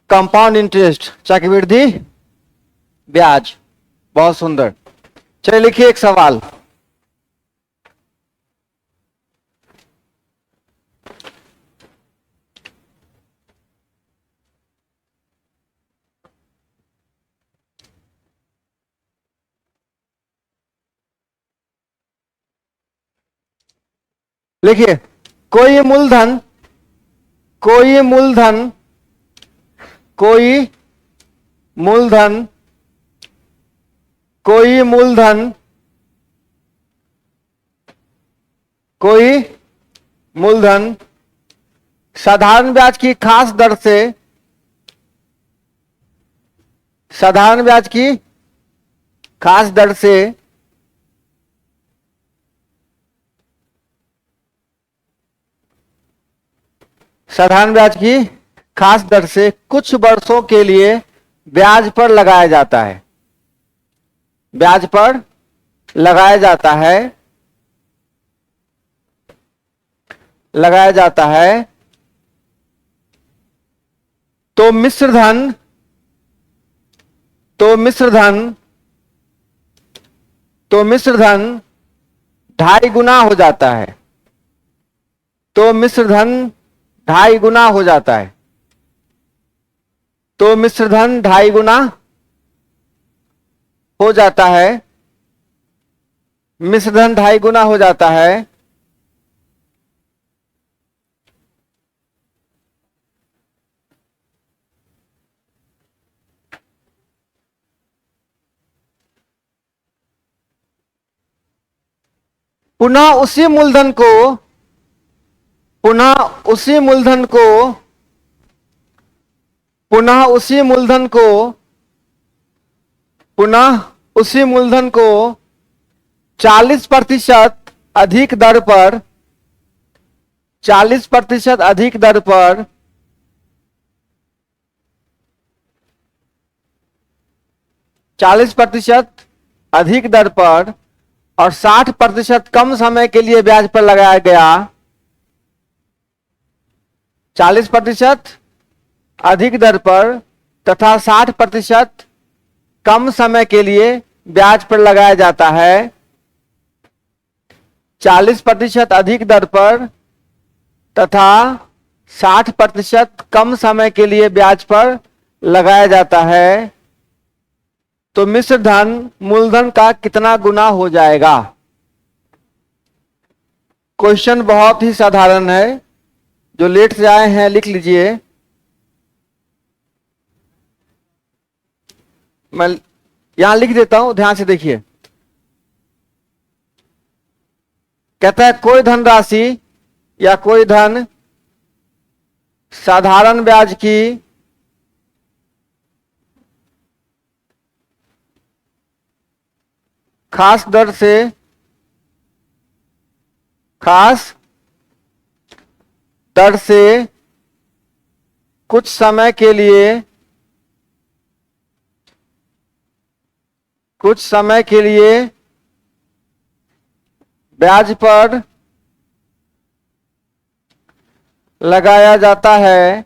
Compound interest, चक्रवृद्धि ब्याज। बहुत सुंदर। चलिए लिखिए एक सवाल। लिखिए, कोई मूलधन कोई मूलधन कोई मूलधन कोई मूलधन कोई मूलधन साधारण ब्याज की खास दर से साधारण ब्याज की खास दर से साधारण ब्याज की खास दर से कुछ वर्षों के लिए ब्याज पर लगाया जाता है। ब्याज पर लगाया जाता है लगाया जाता है तो मिश्रधन तो मिश्रधन तो मिश्रधन 2.5 गुना हो जाता है। तो मिश्रधन 2.5 गुना हो जाता है। तो मिश्रधन 2.5 गुना हो जाता है। मिश्रधन 2.5 गुना हो जाता है। पुनः उसी मूलधन को पुनः उसी मूलधन को पुनः उसी मूलधन को पुनः उसी मूलधन को 40% अधिक दर पर 40% अधिक दर पर 40% अधिक दर पर और 60% कम समय के लिए ब्याज पर लगाया गया। 40% अधिक दर पर तथा 60% कम समय के लिए ब्याज पर लगाया जाता है। 40% अधिक दर पर तथा 60% कम समय के लिए ब्याज पर लगाया जाता है तो मिश्रधन मूलधन का कितना गुना हो जाएगा। क्वेश्चन बहुत ही साधारण है। जो लेट से आए हैं लिख लीजिए। मैं यहां लिख देता हूं, ध्यान से देखिए। कहता है कोई धनराशि या कोई धन साधारण ब्याज की खास दर से कुछ समय के लिए ब्याज पर लगाया जाता है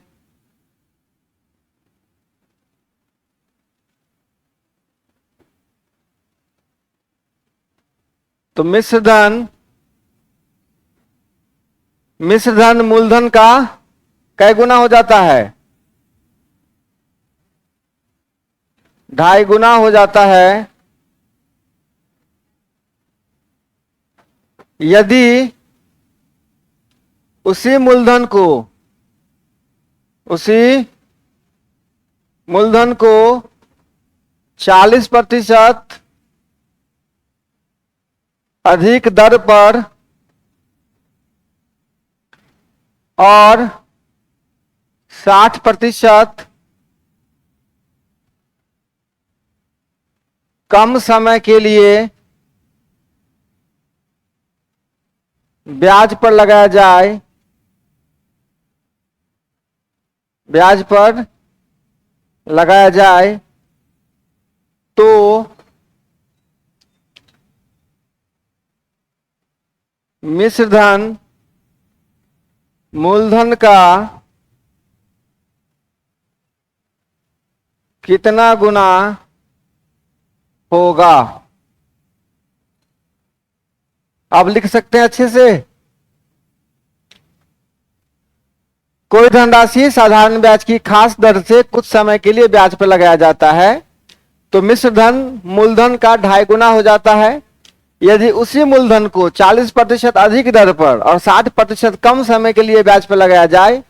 तो मिश्रधन मूलधन का कै गुना हो जाता है। 2.5 गुना हो जाता है। यदि उसी मूलधन को 40% अधिक दर पर और 60% कम समय के लिए ब्याज पर लगाया जाए तो मिश्रधन मूलधन का कितना गुना होगा। आप लिख सकते हैं अच्छे से। कोई धनराशि साधारण ब्याज की खास दर से कुछ समय के लिए ब्याज पर लगाया जाता है तो मिश्र धन मूलधन का 2.5 गुना हो जाता है। यदि उसी मूलधन को 40% अधिक दर पर और 60% कम समय के लिए ब्याज पर लगाया जाए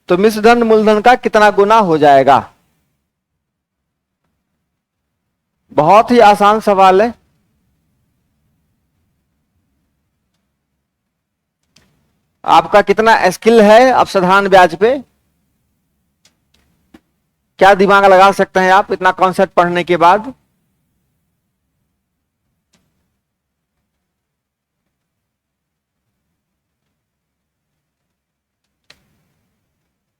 तो मिश्र धन मूलधन का कितना गुना हो जाएगा। बहुत ही आसान सवाल है। आपका कितना स्किल है अब साधारण ब्याज पे, क्या दिमाग लगा सकते हैं आप इतना कॉन्सेप्ट पढ़ने के बाद।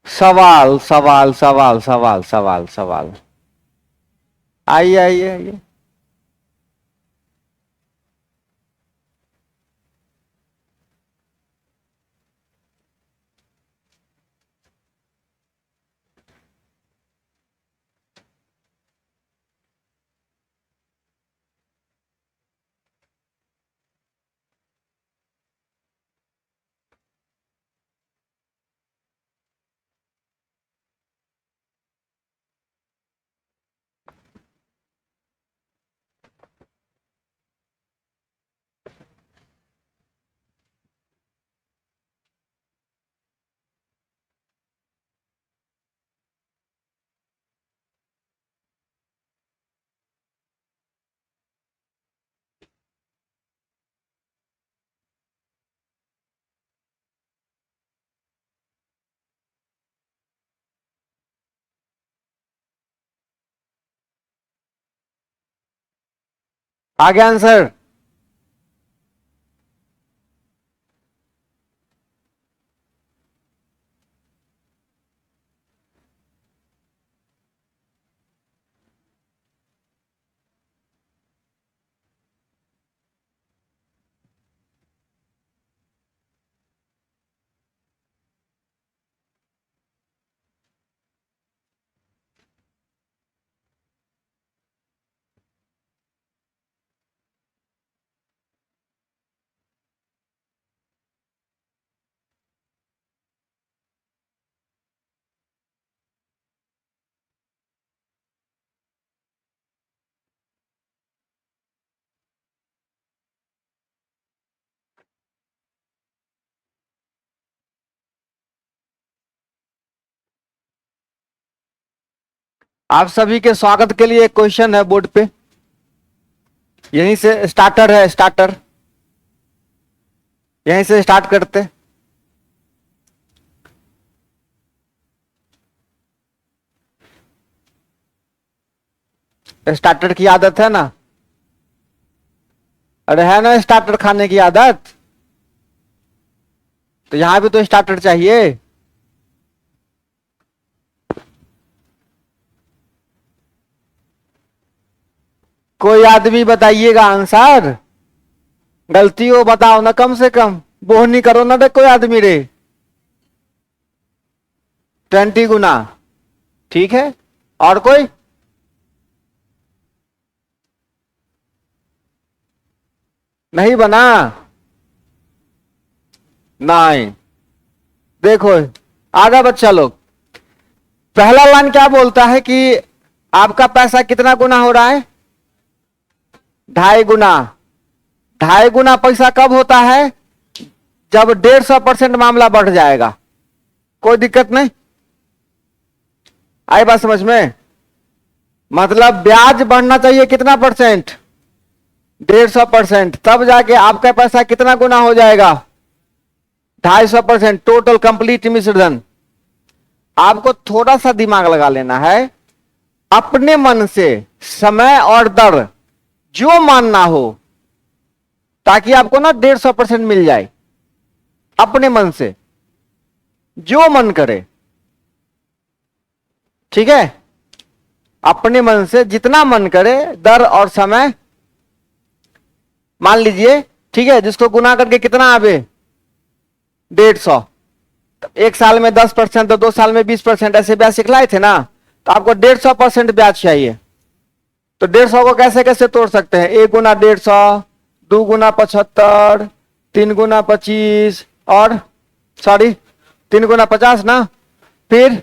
सवाल सवाल सवाल सवाल सवाल सवाल। आइए आइए आइए। आ गया आंसर। आप सभी के स्वागत के लिए एक क्वेश्चन है बोर्ड पे, यहीं से स्टार्टर है, स्टार्टर यहीं से स्टार्ट करते। स्टार्टर की आदत है ना, अरे है ना स्टार्टर खाने की आदत, तो यहां भी तो स्टार्टर चाहिए। कोई आदमी बताइएगा आंसर, गलती हो बताओ ना, कम से कम बोहनी करो ना रे कोई आदमी रे। 20 गुना, ठीक है। और कोई, नहीं बना, नहीं। देखो आधा बच्चा लोग, पहला लाइन क्या बोलता है कि आपका पैसा कितना गुना हो रहा है, 2.5 गुना। 2.5 गुना पैसा कब होता है, जब 150% मामला बढ़ जाएगा। कोई दिक्कत नहीं, आई बात समझ में। मतलब ब्याज बढ़ना चाहिए कितना परसेंट, 150%, तब जाके आपका पैसा कितना गुना हो जाएगा, 250%। टोटल कंप्लीट मिश्रधन। आपको थोड़ा सा दिमाग लगा लेना है, अपने मन से समय और दर जो मानना हो, ताकि आपको ना 150% मिल जाए। अपने मन से जो मन करे, ठीक है, अपने मन से जितना मन करे दर और समय मान लीजिए, ठीक है, जिसको गुना करके कितना आवे 150, तो एक साल में 10%, तो 2 साल में 20%, ऐसे ब्याज सिखलाए थे ना। तो आपको 150% ब्याज चाहिए। तो 150 को कैसे कैसे तोड़ सकते हैं? 1 गुना 150, 2 गुना 75, 3 गुना 25 और 3 गुना 50 ना, फिर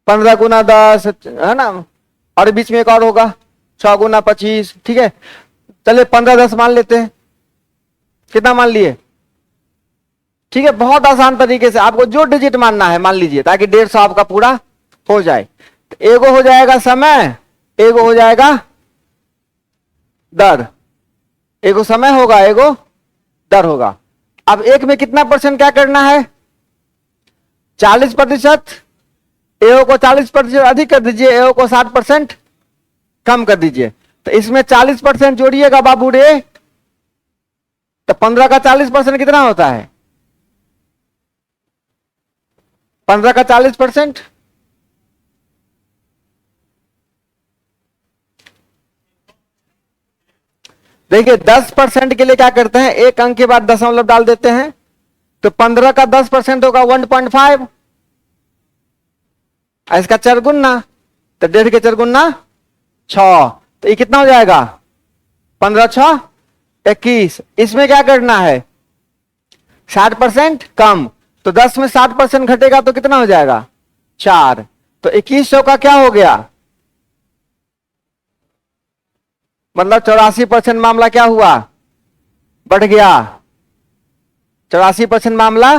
15 गुना 10 है ना, और बीच में एक और होगा 6 गुना 25। ठीक है, चलिए 15 10 मान लेते हैं। कितना मान लिए? ठीक है, बहुत आसान तरीके से आपको जो डिजिट मानना है मान लीजिए, ताकि 150 आपका पूरा हो जाए। तो एगो हो जाएगा समय, एगो हो जाएगा दर। एगो समय होगा, एगो दर होगा। अब एक में कितना परसेंट क्या करना है? 40%। एओ को 40% अधिक कर दीजिए, एओ को 60% कम कर दीजिए। तो इसमें 40% जोड़िएगा बाबू रे, तो 15 का 40% कितना होता है? 15 का 40%, देखिए 10% के लिए क्या करते हैं, एक अंक के बाद दशमलव डाल देते हैं। तो 15 का 10% होगा 1.5, इसका चरगुना, तो 1.5 के चरगुना 6। तो ये कितना हो जाएगा? 15 6 21। इसमें क्या करना है? 60% कम। तो 10 में 60% घटेगा तो कितना हो जाएगा? 4। तो 2100 का क्या हो गया? मतलब 84% मामला क्या हुआ? बढ़ गया। 84% मामला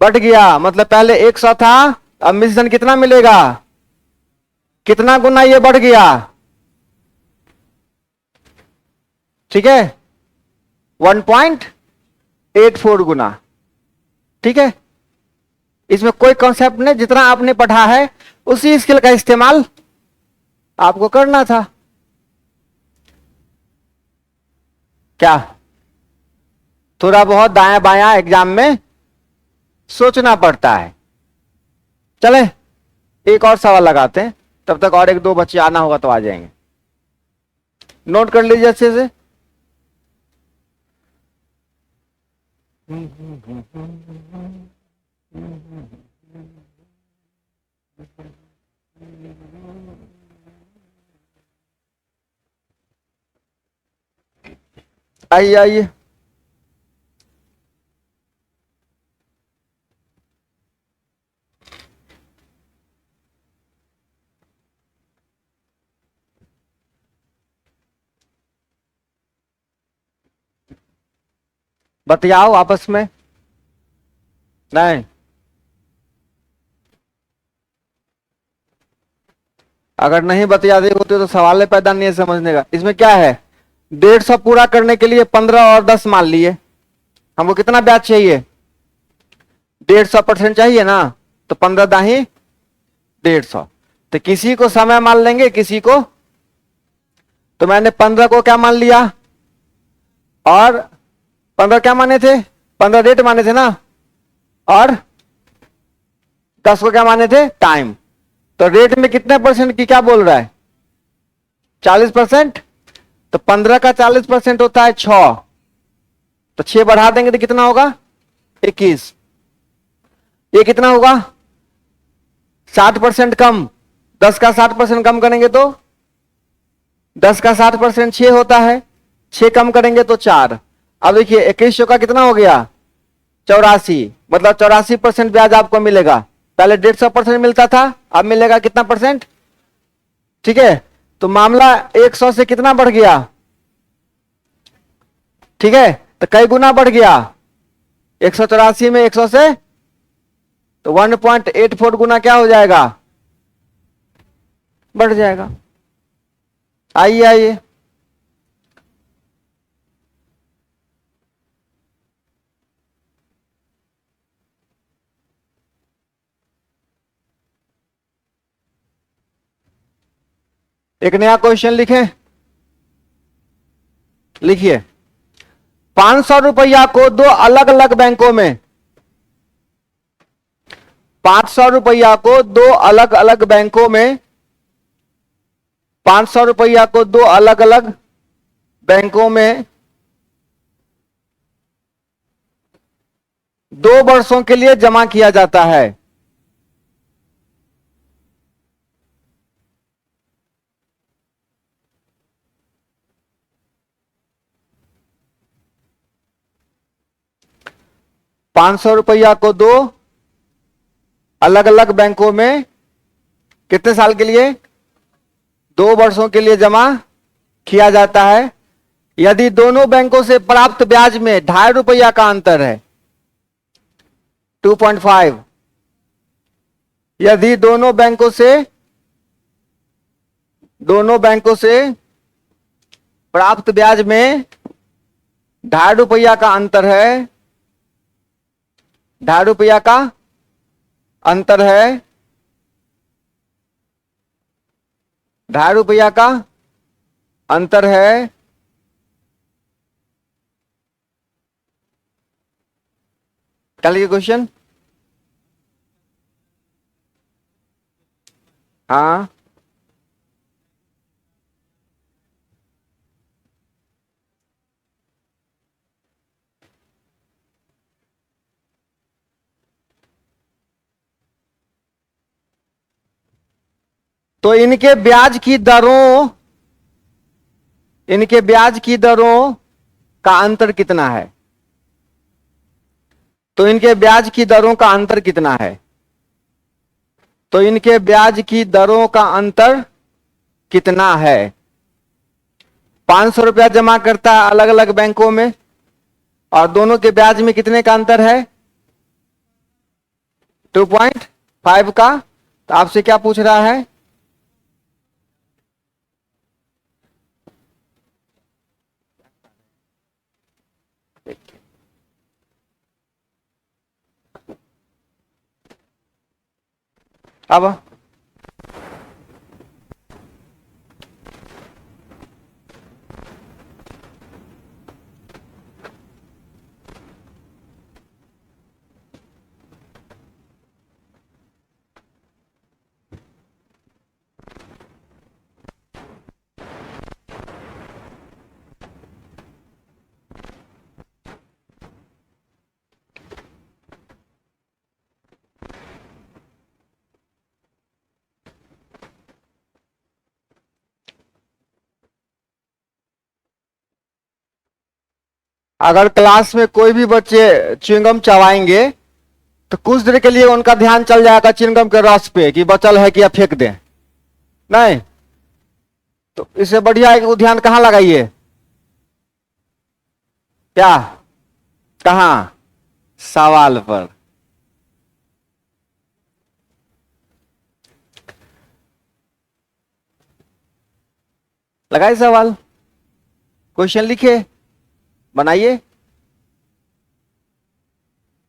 बढ़ गया। मतलब पहले 100 था, अब मिश्रण कितना मिलेगा? कितना गुना ये बढ़ गया? ठीक है, 1.84 गुना। ठीक है, इसमें कोई कॉन्सेप्ट नहीं, जितना आपने पढ़ा है उसी स्किल का इस्तेमाल आपको करना था। क्या थोड़ा बहुत दायां बायां एग्जाम में सोचना पड़ता है। चले एक और सवाल लगाते हैं, तब तक और 1 2 बच्चे आना होगा तो आ जाएंगे। नोट कर लीजिए अच्छे से। आइए आइए, बतियाओ आपस में। नहीं, अगर नहीं बतिया दे होते तो सवाल पैदा नहीं है समझने का। इसमें क्या है, 150 पूरा करने के लिए 15 और 10 मान लिए। हमको कितना ब्याज चाहिए? 150% चाहिए ना, तो 15 दाही 150। तो किसी को समय मान लेंगे, किसी को, तो मैंने 15 को क्या मान लिया, और 15 क्या माने थे? 15 डेट माने थे ना, और 10 को क्या माने थे? टाइम। तो रेट में कितने परसेंट की क्या बोल रहा है? 40%। तो 15 का 40% होता है 6। तो 6 बढ़ा देंगे तो कितना होगा? 21। ये कितना होगा? 60% कम। 10 का 60% कम करेंगे तो 10 का 60% 6 होता है, 6 कम करेंगे तो 4। अब देखिए 2100 का कितना हो गया? 84। मतलब 84% ब्याज आपको मिलेगा। पहले 150% मिलता था, अब मिलेगा कितना परसेंट? ठीक है, तो मामला 100 से कितना बढ़ गया? ठीक है, तो कई गुना बढ़ गया? 184 में 100 से, तो 1.84 गुना क्या हो जाएगा? बढ़ जाएगा। आइए आइए, एक नया क्वेश्चन लिखें। लिखिए, 500 रुपया को 2 अलग अलग बैंकों में, 500 रुपया को 2 अलग अलग बैंकों में, 500 रुपया को 2 अलग अलग बैंकों में 2 वर्षों के लिए जमा किया जाता है। 500 रुपया को दो अलग अलग बैंकों में कितने साल के लिए, 2 वर्षों के लिए जमा किया जाता है। यदि दोनों बैंकों से प्राप्त ब्याज में 2.5 रुपया का अंतर है, 2.5, यदि दोनों बैंकों से प्राप्त ब्याज में 2.5 रुपया का अंतर है, 2.5 रुपया का अंतर है, 2.5 रुपया का अंतर है, कल के क्वेश्चन। हाँ, तो इनके ब्याज की दरों का अंतर कितना है, तो इनके ब्याज की दरों का अंतर कितना है, तो इनके ब्याज की दरों का अंतर कितना है। 500 रुपया जमा करता है अलग अलग बैंकों में और दोनों के ब्याज में कितने का अंतर है, 2.5 का। तो आपसे क्या पूछ रहा है, अब अगर क्लास में कोई भी बच्चे च्युइंगम चबाएंगे तो कुछ देर के लिए उनका ध्यान चल जाएगा च्युइंगम के रस पे कि बचल है कि या फेंक दें, नहीं तो इससे बढ़िया है कि वो ध्यान कहां लगाइए, क्या, कहां, सवाल पर। लगाइए सवाल, क्वेश्चन लिखे, बनाइए।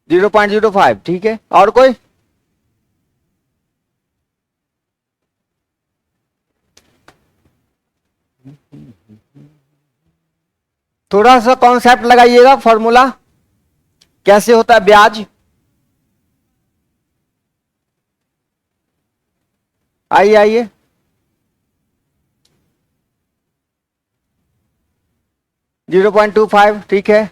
0.05, ठीक है। और कोई, थोड़ा सा कॉन्सेप्ट लगाइएगा, फॉर्मूला कैसे होता है ब्याज। आइए आइए, जीरो 0.25, ठीक है।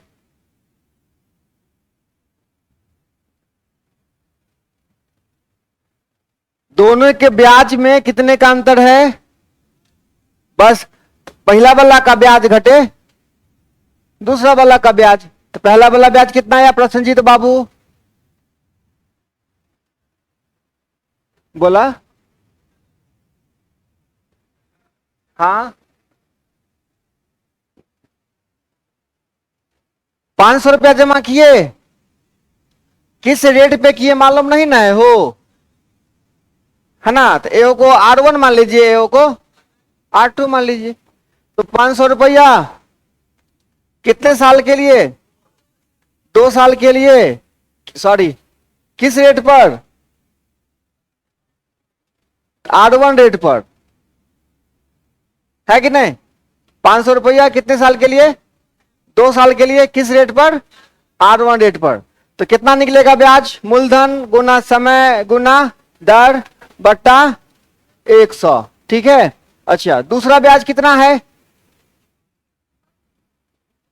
दोनों के ब्याज में कितने का अंतर है, बस पहला वाला का ब्याज घटे दूसरा वाला का ब्याज। तो पहला वाला ब्याज कितना आया प्रसन्नजीत बाबू, बोला, हाँ 500 रुपया जमा किए, किस रेट पे किए मालूम नहीं ना है हो, है ना। तो एओ को R1 मान लीजिए, एओ को R2 मान लीजिए। तो 500 रुपया कितने साल के लिए, 2 साल के लिए, सॉरी किस रेट पर, R1 रेट पर, है कि नहीं। 500 रुपया कितने साल के लिए, 2 साल के लिए, किस रेट पर, R1 रेट पर। तो कितना निकलेगा ब्याज, मूलधन गुना समय गुना दर बट्टा 100, ठीक है। अच्छा, दूसरा ब्याज कितना है,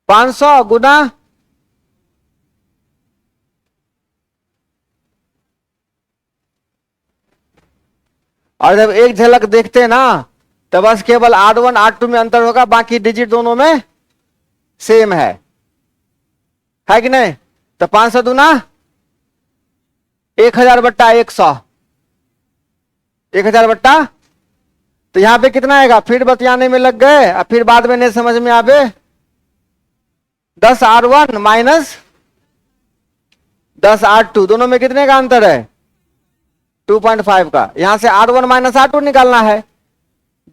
500 गुना और जब एक झलक देखते हैं ना तो बस केवल R1 R2 में अंतर होगा, बाकी डिजिट दोनों में सेम है कि नहीं। तो 500 दूना 1000 बट्टा 100, 1000 बट्टा, तो यहां पे कितना आएगा, फिर बतियाने में लग गए और फिर बाद में नहीं समझ में आवे, 10R1 माइनस 10R2, दोनों में कितने का अंतर है, 2.5 का। यहां से R1 माइनस R2 निकालना है।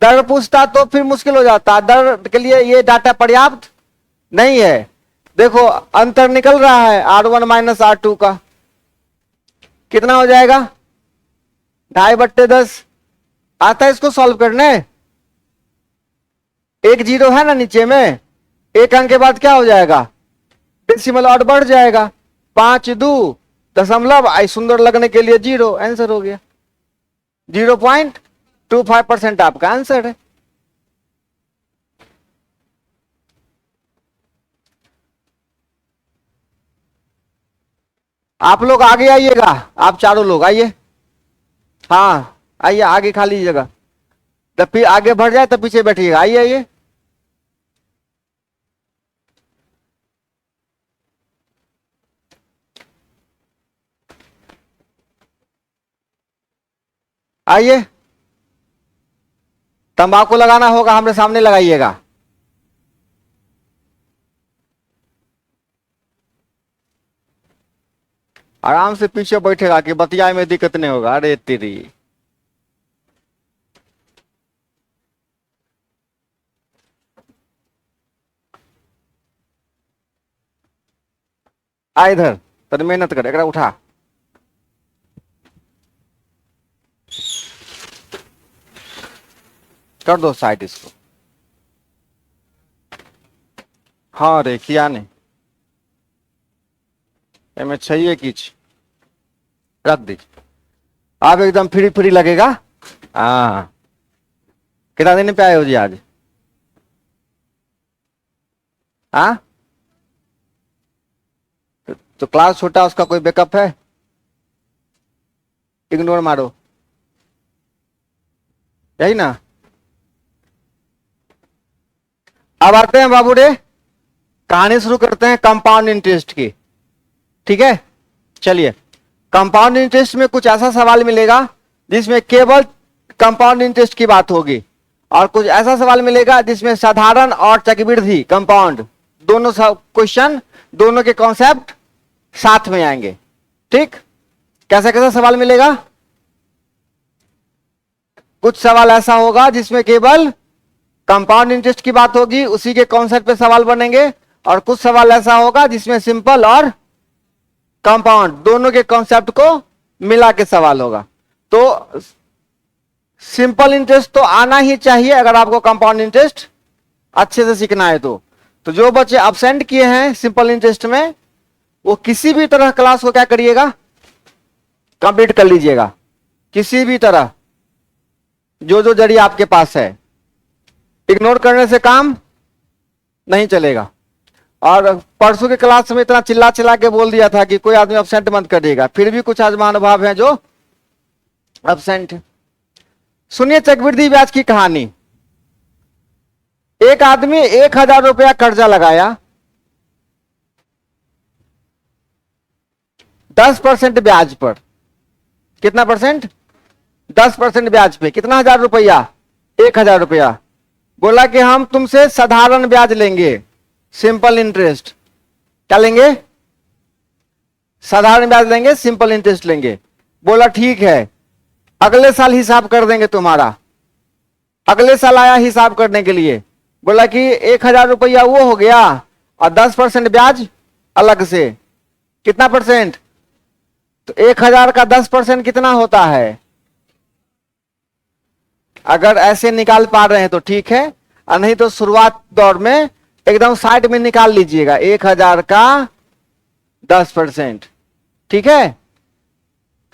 दर पूछता तो फिर मुश्किल हो जाता, दर के लिए ये डाटा पर्याप्त नहीं है। देखो अंतर निकल रहा है R1 माइनस R2 का, कितना हो जाएगा, 2.5/10। आता है इसको सॉल्व करने, एक जीरो है ना नीचे में, एक अंक के बाद क्या हो जाएगा, डेसिमल और बढ़ जाएगा, 5×2 दशमलव, आई सुंदर लगने के लिए जीरो, आंसर हो गया। 0.25% आपका आंसर है। आप लोग आगे आइएगा, आप चारों लोग आइए, हाँ आइए आगे खाली जगह, जब फिर आगे बढ़ जाए तब पीछे बैठिएगा, आइए आइए। आइए, तंबाकू लगाना होगा हमरे सामने लगाइएगा। आराम से पीछे बैठेगा कि बतियाए में दिक्कत नहीं होगा। अरे तेरी, आ इधर, तब मेहनत कर, एकरा उठा, कर दो साइड इसको। हाँ रे किया नहीं, एमे चाहिए किच, रख दीजिए। आप एकदम फ्री फ्री लगेगा। हाँ, कितना दिन पे आए हो जी आज, हाँ तो क्लास छोटा, उसका कोई बैकअप है, इग्नोर मारो, यही ना। अब आते हैं बाबू रे, कहानी शुरू करते हैं कंपाउंड इंटरेस्ट की, ठीक है। चलिए, कंपाउंड इंटरेस्ट में कुछ ऐसा सवाल मिलेगा जिसमें केवल कंपाउंड इंटरेस्ट की बात होगी, और कुछ ऐसा सवाल मिलेगा जिसमें साधारण और चक्रवृद्धि कंपाउंड दोनों क्वेश्चन, दोनों के कॉन्सेप्ट साथ में आएंगे, ठीक। कैसा कैसा सवाल मिलेगा, कुछ सवाल ऐसा होगा जिसमें केवल कंपाउंड इंटरेस्ट की बात होगी, उसी के कॉन्सेप्ट पे सवाल बनेंगे, और कुछ सवाल ऐसा होगा जिसमें सिंपल और कंपाउंड दोनों के कॉन्सेप्ट को मिला के सवाल होगा। तो सिंपल इंटरेस्ट तो आना ही चाहिए अगर आपको कंपाउंड इंटरेस्ट अच्छे से सीखना है। तो जो बच्चे अब्सेंट किए हैं सिंपल इंटरेस्ट में, वो किसी भी तरह क्लास को क्या करिएगा, कंप्लीट कर लीजिएगा, किसी भी तरह, जो जो जरिए आपके पास है। इग्नोर करने से काम नहीं चलेगा। और परसों के क्लास में इतना चिल्ला चिल्ला के बोल दिया था कि कोई आदमी अब्सेंट मत करिएगा, फिर भी कुछ आज महानुभाव हैं जो अब्सेंट है। सुनिए चक्रवृद्धि ब्याज की कहानी। एक आदमी 1000 रुपया कर्जा लगाया, 10% ब्याज पर। कितना परसेंट, 10% ब्याज पे, कितना हजार रुपया, 1000 रुपया। बोला कि हम तुमसे साधारण ब्याज लेंगे, सिंपल इंटरेस्ट। क्या लेंगे, साधारण ब्याज लेंगे, सिंपल इंटरेस्ट लेंगे। बोला ठीक है, अगले साल हिसाब कर देंगे तुम्हारा। अगले साल आया हिसाब करने के लिए, बोला कि 1000 रुपया वो हो गया और 10% ब्याज अलग से। कितना परसेंट, तो 1000 का 10% कितना होता है। अगर ऐसे निकाल पा रहे हैं तो ठीक है, और नहीं तो शुरुआत दौर में एकदम साइड में निकाल लीजिएगा 1000 का 10%, ठीक है।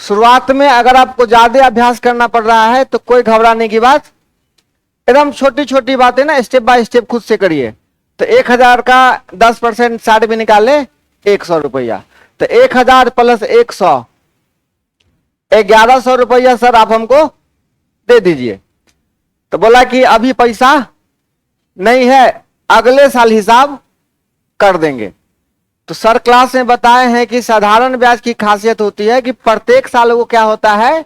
शुरुआत में अगर आपको ज्यादा अभ्यास करना पड़ रहा है तो कोई घबराने की बात, एकदम छोटी छोटी बातें ना स्टेप बाय स्टेप खुद से करिए। तो 1000 का 10% साइड में निकाले, 100 रुपया। तो 1000 प्लस 100, 1100 रुपया सर आप हमको दे दीजिए। तो बोला कि अभी पैसा नहीं है, अगले साल हिसाब कर देंगे। तो सर क्लास में बताए हैं कि साधारण ब्याज की खासियत होती है कि प्रत्येक साल वो क्या होता है,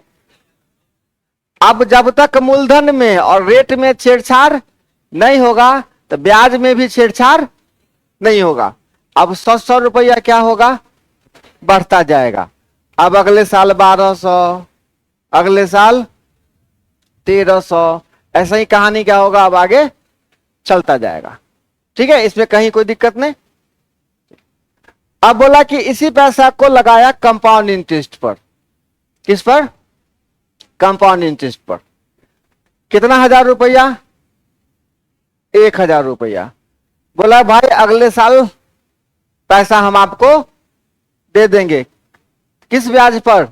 अब जब तक मूलधन में और रेट में छेड़छाड़ नहीं होगा तो ब्याज में भी छेड़छाड़ नहीं होगा। अब 100 रुपया क्या होगा, बढ़ता जाएगा। अब अगले साल 1200, अगले साल 1300, ऐसा ही कहानी क्या होगा, अब आगे चलता जाएगा। ठीक है, इसमें कहीं कोई दिक्कत नहीं। अब बोला कि इसी पैसा को लगाया कंपाउंड इंटरेस्ट पर। किस पर, कंपाउंड इंटरेस्ट पर। कितना 1000 रुपया, 1000 रुपया। बोला भाई अगले साल पैसा हम आपको दे देंगे। किस ब्याज पर,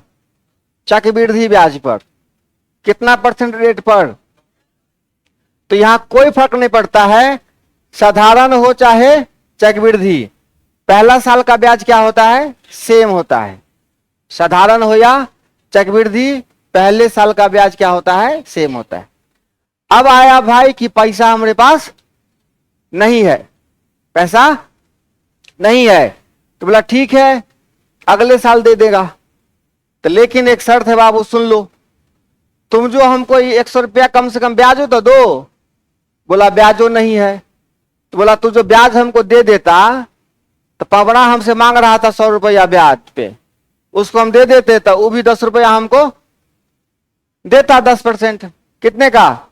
चक्रवृद्धि ब्याज पर। कितना % रेट पर। तो यहां कोई फर्क नहीं पड़ता है, साधारण हो चाहे चक्रवृद्धि, पहला साल का ब्याज क्या होता है, सेम होता है। साधारण हो या चक्रवृद्धि, पहले साल का ब्याज क्या होता है, सेम होता है। अब आया भाई कि पैसा हमारे पास नहीं है, पैसा नहीं है, तो बोला ठीक है अगले साल दे देगा। तो लेकिन एक शर्त है बाबू, सुन लो, तुम जो हमको 100 रुपया कम से कम ब्याज हो तो दो। बोला ब्याजो नहीं है। तो बोला तू जो ब्याज हमको दे देता, तो पवड़ा हमसे मांग रहा था 100 रुपया ब्याज पे, उसको हम दे देते तो वो भी 10 रुपया हमको देता, 10%। कितने का,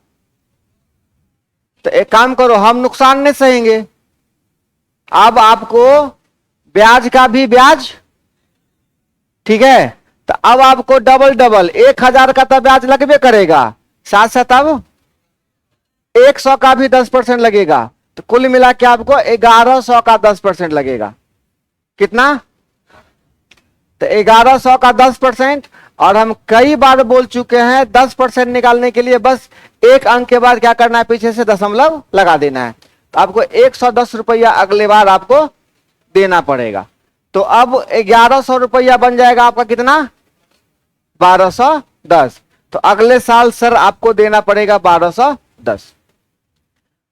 तो एक काम करो, हम नुकसान नहीं सहेंगे, अब आपको ब्याज का भी ब्याज, ठीक है, तो अब आपको डबल डबल 1000 का तो ब्याज लगबे करेगा, साथ साथ अब 100 का भी 10% लगेगा। तो कुल मिला के आपको 1100 का 10% लगेगा। कितना, तो 1100 का 10%। और हम कई बार बोल चुके हैं 10% निकालने के लिए बस एक अंक के बाद क्या करना है, पीछे से दशमलव लगा देना है। तो आपको 110 रुपया अगले बार आपको देना पड़ेगा। तो अब 1100 रुपया बन जाएगा आपका कितना, 1210। तो अगले साल सर आपको देना पड़ेगा 1210।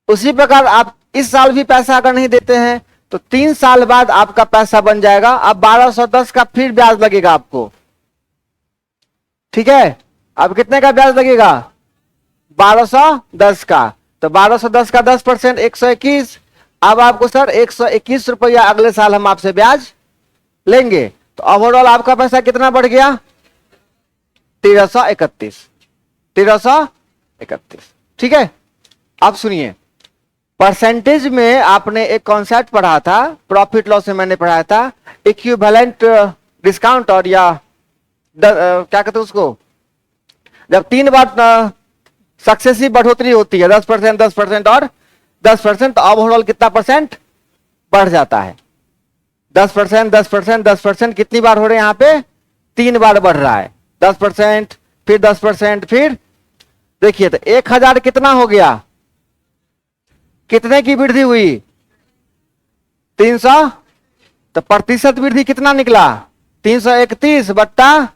उसी प्रकार आप इस साल भी पैसा अगर नहीं देते हैं तो 3 साल बाद आपका पैसा बन जाएगा। अब 1210 का फिर ब्याज लगेगा आपको, ठीक है। अब कितने का ब्याज लगेगा, 1210 का। तो 1210 का 10% 121। अब आपको सर 121 रुपया अगले साल हम आपसे ब्याज लेंगे। तो ओवरऑल आपका पैसा कितना बढ़ गया, 1331, 1331। ठीक है। अब सुनिए, परसेंटेज में आपने एक कॉन्सेप्ट पढ़ा था, प्रॉफिट लॉस में मैंने पढ़ाया था, इक्विवेलेंट डिस्काउंट, और या क्या कहते हैं उसको, जब 3 बार सक्सेसिव बढ़ोतरी होती है 10%, 10% और 10%, तो ओवरऑल कितना परसेंट बढ़ जाता है, 10%, 10%, 10%। कितनी बार हो रहे हैं यहाँ पे, 3 बार बढ़ रहा है, 10%, फिर 10%, फिर देखिए तो 1000 कितना हो गया, कितने की वृद्धि हुई, 300। तो प्रतिशत वृद्धि कितना निकला, 331 बट्टा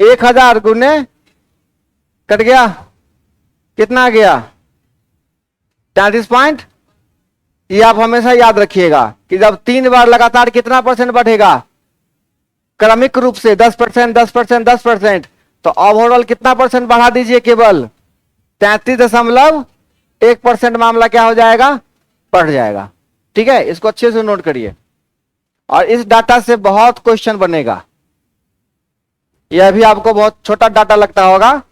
1000 गुने कट गया, कितना आ गया, 33 पॉइंट। ये आप हमेशा याद रखिएगा कि जब 3 बार लगातार कितना परसेंट बढ़ेगा, क्रमिक रूप से 10%, 10%, 10%, तो ओवरऑल कितना परसेंट बढ़ा दीजिए, केवल 33.1% मामला क्या हो जाएगा, बढ़ जाएगा। ठीक है, इसको अच्छे से नोट करिए। और इस डाटा से बहुत क्वेश्चन बनेगा। यह भी आपको बहुत छोटा डाटा लगता होगा,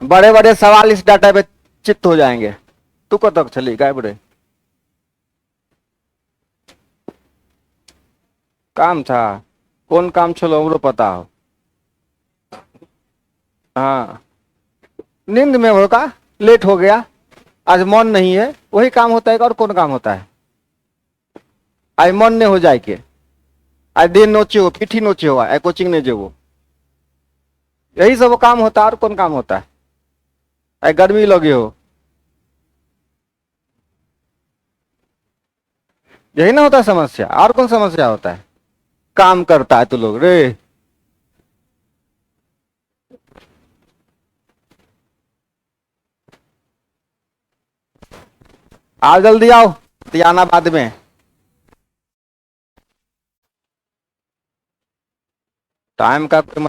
बड़े बड़े सवाल इस डाटा पे चित्त हो जाएंगे। तू को तक चली गाय बड़े काम था, कौन काम चलो हमरो पता हो। हाँ, नींद में होगा, लेट हो गया, आज मन नहीं है, वही काम होता है और कौन काम होता है। आज मन ने हो जाए के, आज दिन नोचे हो, पीठी नोचे हो, आज कोचिंग ने जो, यही सब काम होता है और कौन काम होता है। आज गर्मी लगे हो, यही ना होता है समस्या, और कौन समस्या होता है। काम करता है तू लोग रे। आओ जल्दी आओ। या आना बाद में? टाइम का कोई